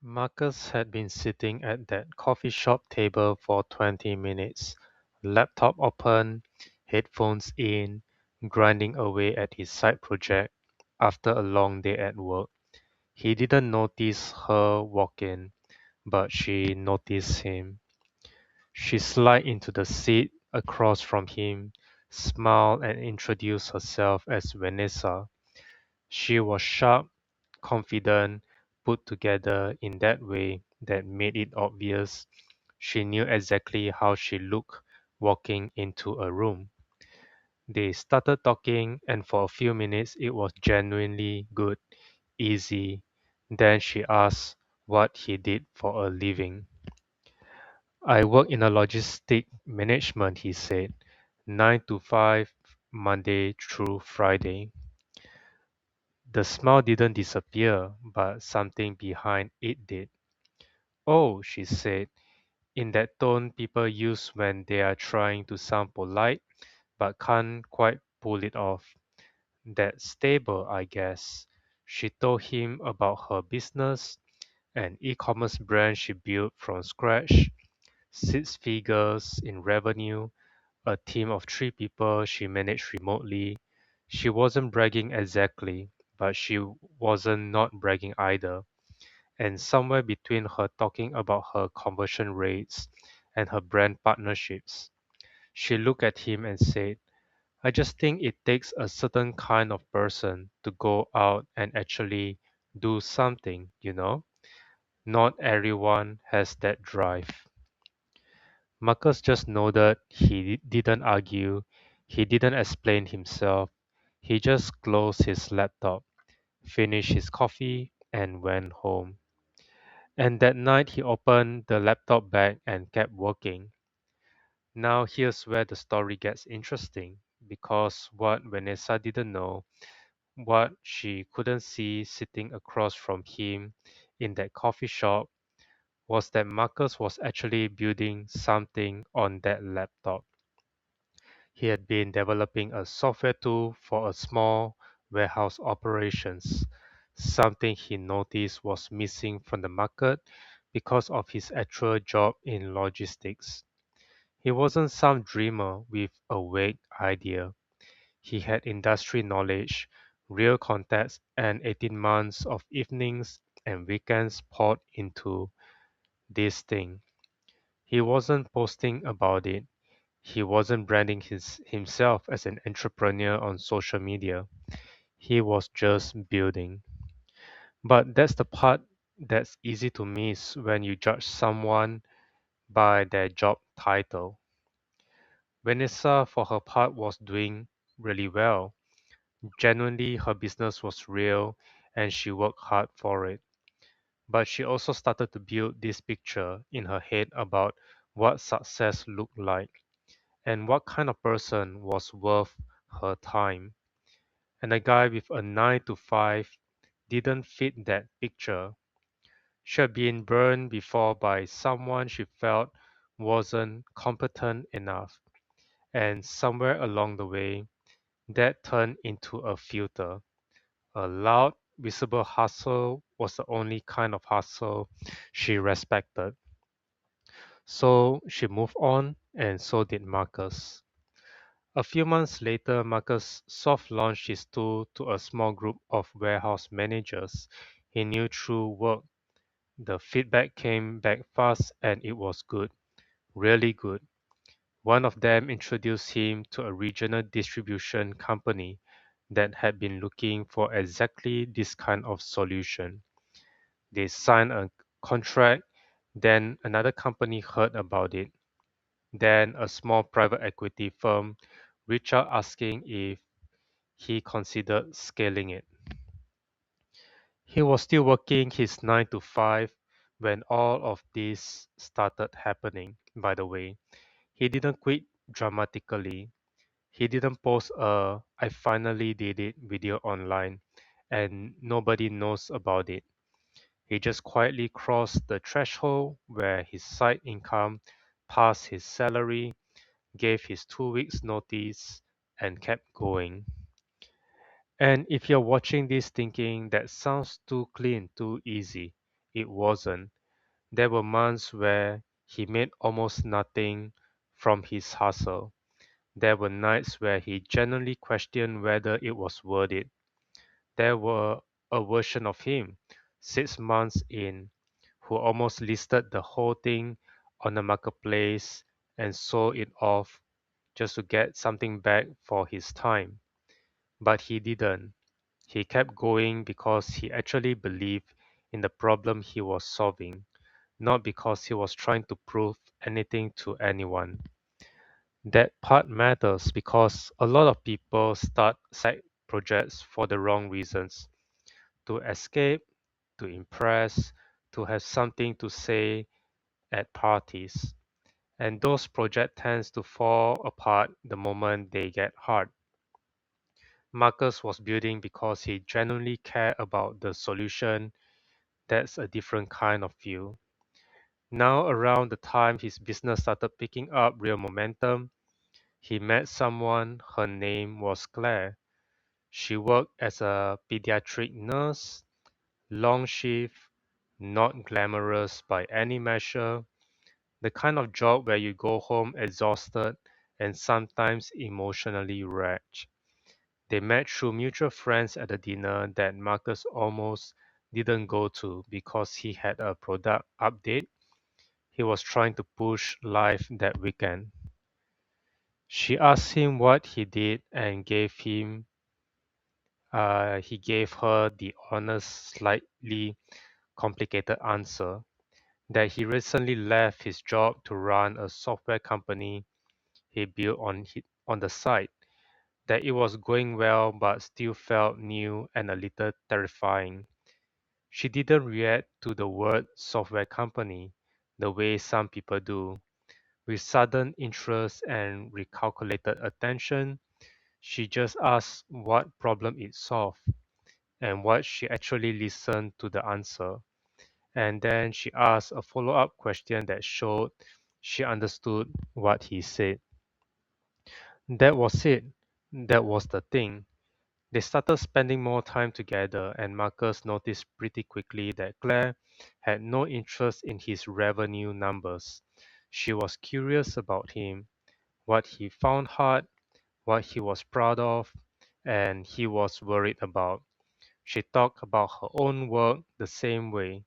Marcus had been sitting at that coffee shop table for 20 minutes, laptop open, headphones in, grinding away at his side project after a long day at work. He didn't notice her walk in, but she noticed him. She slid into the seat across from him, smiled and introduced herself as Vanessa. She was sharp, confident, put together in that way that made it obvious she knew exactly how she looked walking into a room. They started talking, and for a few minutes it was genuinely good, easy. Then she asked what he did for a living. I work in a logistic management, he said, 9 to 5, Monday through Friday. The smile didn't disappear, but something behind it did. Oh, she said, in that tone people use when they are trying to sound polite but can't quite pull it off. That's stable, I guess. She told him about her business, an e-commerce brand she built from scratch, six figures in revenue, a team of three people she managed remotely. She wasn't bragging exactly, but she wasn't not bragging either. And somewhere between her talking about her conversion rates and her brand partnerships, she looked at him and said, I just think it takes a certain kind of person to go out and actually do something, you know? Not everyone has that drive. Marcus just nodded. He didn't argue. He didn't explain himself. He just closed his laptop, finished his coffee, and went home. And that night he opened the laptop back and kept working. Now here's where the story gets interesting, because what Vanessa didn't know, what she couldn't see sitting across from him in that coffee shop, was that Marcus was actually building something on that laptop. He had been developing a software tool for a small warehouse operations, something he noticed was missing from the market because of his actual job in logistics. He wasn't some dreamer with a vague idea. He had industry knowledge, real contacts, and 18 months of evenings and weekends poured into this thing. He wasn't posting about it. He wasn't branding himself as an entrepreneur on social media. He was just building. But that's the part that's easy to miss when you judge someone by their job title. Vanessa, for her part, was doing really well. Genuinely, her business was real and she worked hard for it. But she also started to build this picture in her head about what success looked like and what kind of person was worth her time. And a guy with a 9 to 5 didn't fit that picture. She had been burned before by someone she felt wasn't competent enough. And somewhere along the way, that turned into a filter. A loud, visible hustle was the only kind of hustle she respected. So she moved on, and so did Marcus. A few months later, Marcus soft launched his tool to a small group of warehouse managers he knew through work. The feedback came back fast and it was good, really good. One of them introduced him to a regional distribution company that had been looking for exactly this kind of solution. They signed a contract, then another company heard about it. Then a small private equity firm reached out asking if he considered scaling it. He was still working his 9 to 5 when all of this started happening, by the way. He didn't quit dramatically. He didn't post a I finally did it video online and nobody knows about it. He just quietly crossed the threshold where his side income passed his salary, gave his 2 weeks notice, and kept going. And if you're watching this thinking that sounds too clean, too easy, it wasn't. There were months where he made almost nothing from his hustle. There were nights where he genuinely questioned whether it was worth it. There were a version of him, 6 months in, who almost listed the whole thing on the marketplace and sold it off just to get something back for his time. But he didn't. He kept going because he actually believed in the problem he was solving, not because he was trying to prove anything to anyone. That part matters because a lot of people start side projects for the wrong reasons: to escape, to impress, to have something to say at parties. And those projects tends to fall apart the moment they get hard. Marcus was building because he genuinely cared about the solution. That's a different kind of view. Now, around the time his business started picking up real momentum, he met someone. Her name was Claire. She worked as a pediatric nurse, long shift, not glamorous by any measure, the kind of job where you go home exhausted and sometimes emotionally wrecked. They met through mutual friends at a dinner that Marcus almost didn't go to because he had a product update he was trying to push live that weekend. She asked him what he did and he gave her the honest, slightly complicated answer that he recently left his job to run a software company he built on the side, that it was going well but still felt new and a little terrifying. She didn't react to the word software company the way some people do, with sudden interest and recalculated attention. She just asked what problem it solved and what she actually listened to the answer. And then she asked a follow up question that showed she understood what he said. That was it. That was the thing. They started spending more time together, and Marcus noticed pretty quickly that Claire had no interest in his revenue numbers. She was curious about him, what he found hard, what he was proud of, and he was worried about. She talked about her own work the same way,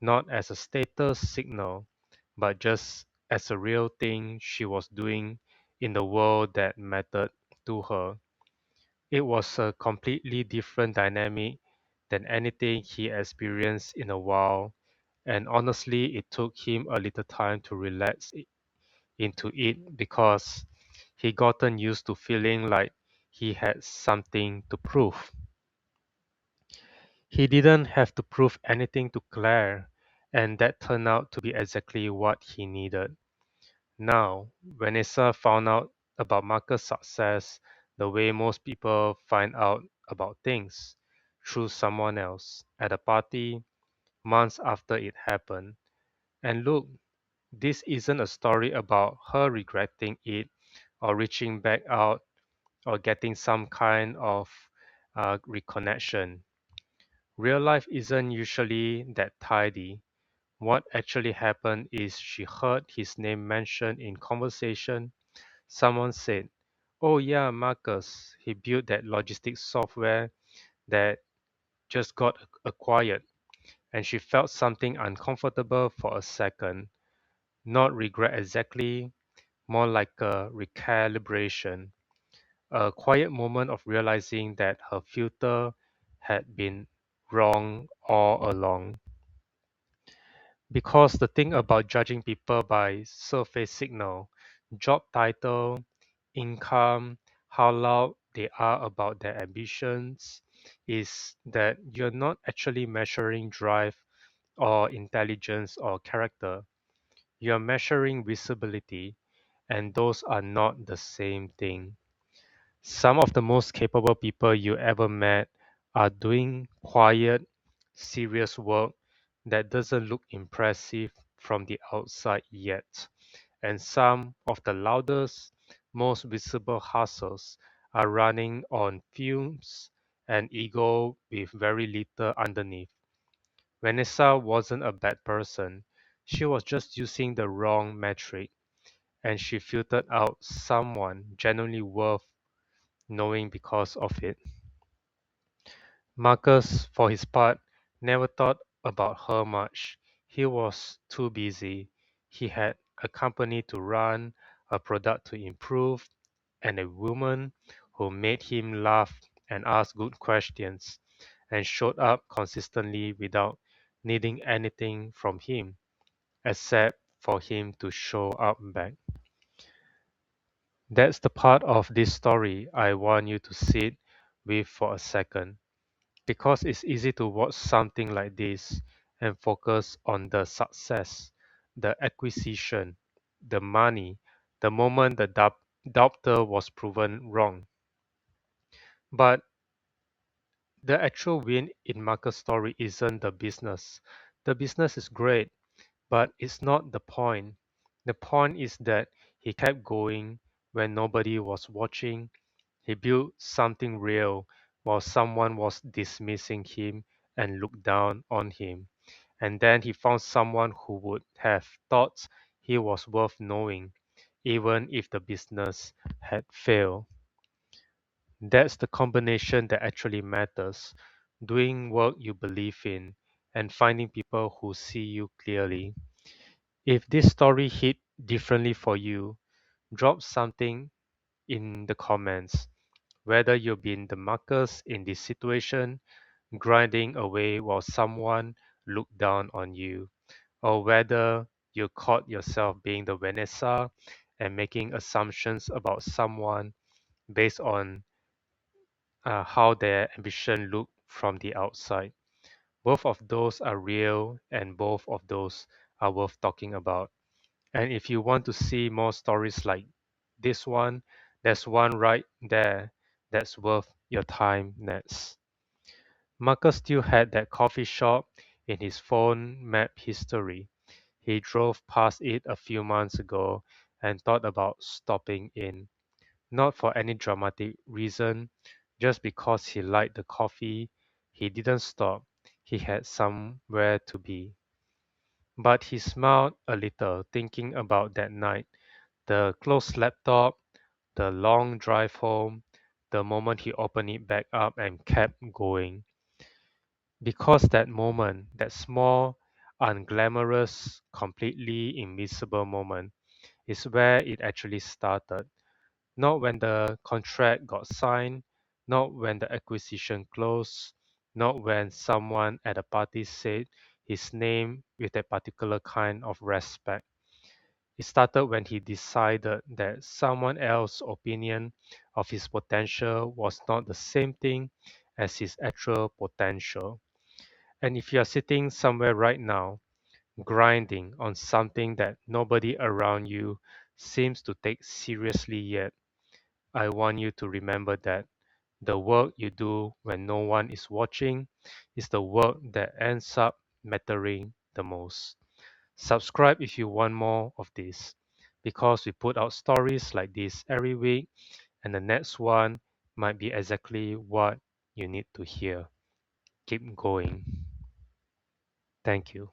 not as a status signal, but just as a real thing she was doing in the world that mattered to her. It was a completely different dynamic than anything he experienced in a while, and honestly, it took him a little time to into it because he gotten used to feeling like he had something to prove. He didn't have to prove anything to Claire, and that turned out to be exactly what he needed. Now, Vanessa found out about Marcus' success the way most people find out about things, through someone else, at a party, months after it happened. And look, this isn't a story about her regretting it or reaching back out or getting some kind of reconnection. Real life isn't usually that tidy. What actually happened is she heard his name mentioned in conversation. Someone said, "Oh, yeah, Marcus, he built that logistics software that just got acquired." And she felt something uncomfortable for a second. Not regret exactly, more like a recalibration. A quiet moment of realizing that her filter had been wrong all along. Because the thing about judging people by surface signal, job title, income, how loud they are about their ambitions, is that you're not actually measuring drive or intelligence or character. You're measuring visibility, and those are not the same thing. Some of the most capable people you ever met are doing quiet, serious work that doesn't look impressive from the outside yet. And some of the loudest, most visible hustles are running on fumes and ego with very little underneath. Vanessa wasn't a bad person. She was just using the wrong metric, and she filtered out someone genuinely worth knowing because of it. Marcus, for his part, never thought about her much. He was too busy. He had a company to run, a product to improve, and a woman who made him laugh and ask good questions and showed up consistently without needing anything from him except for him to show up back. That's the part of this story I want you to sit with for a second. Because it's easy to watch something like this and focus on the success, the acquisition, the money, the moment the doubter was proven wrong. But the actual win in Marcus' story isn't the business. The business is great, but it's not the point. The point is that he kept going when nobody was watching. He built something real while someone was dismissing him and looked down on him. And then he found someone who would have thought he was worth knowing, even if the business had failed. That's the combination that actually matters. Doing work you believe in and finding people who see you clearly. If this story hit differently for you, drop something in the comments. Whether you've been the Marcus in this situation, grinding away while someone looked down on you, or whether you caught yourself being the Vanessa and making assumptions about someone based on how their ambition looked from the outside. Both of those are real and both of those are worth talking about. And if you want to see more stories like this one, there's one right there that's worth your time next. Marcus still had that coffee shop in his phone map history. He drove past it a few months ago and thought about stopping in. Not for any dramatic reason, just because he liked the coffee. He didn't stop. He had somewhere to be. But he smiled a little, thinking about that night, the closed laptop, the long drive home, the moment he opened it back up and kept going. Because that moment, that small, unglamorous, completely invisible moment, is where it actually started. Not when the contract got signed, not when the acquisition closed, not when someone at a party said his name with a particular kind of respect. It started when he decided that someone else's opinion of his potential was not the same thing as his actual potential. And if you are sitting somewhere right now, grinding on something that nobody around you seems to take seriously yet, I want you to remember that the work you do when no one is watching is the work that ends up mattering the most. Subscribe if you want more of this, because we put out stories like this every week, and the next one might be exactly what you need to hear. Keep going. Thank you.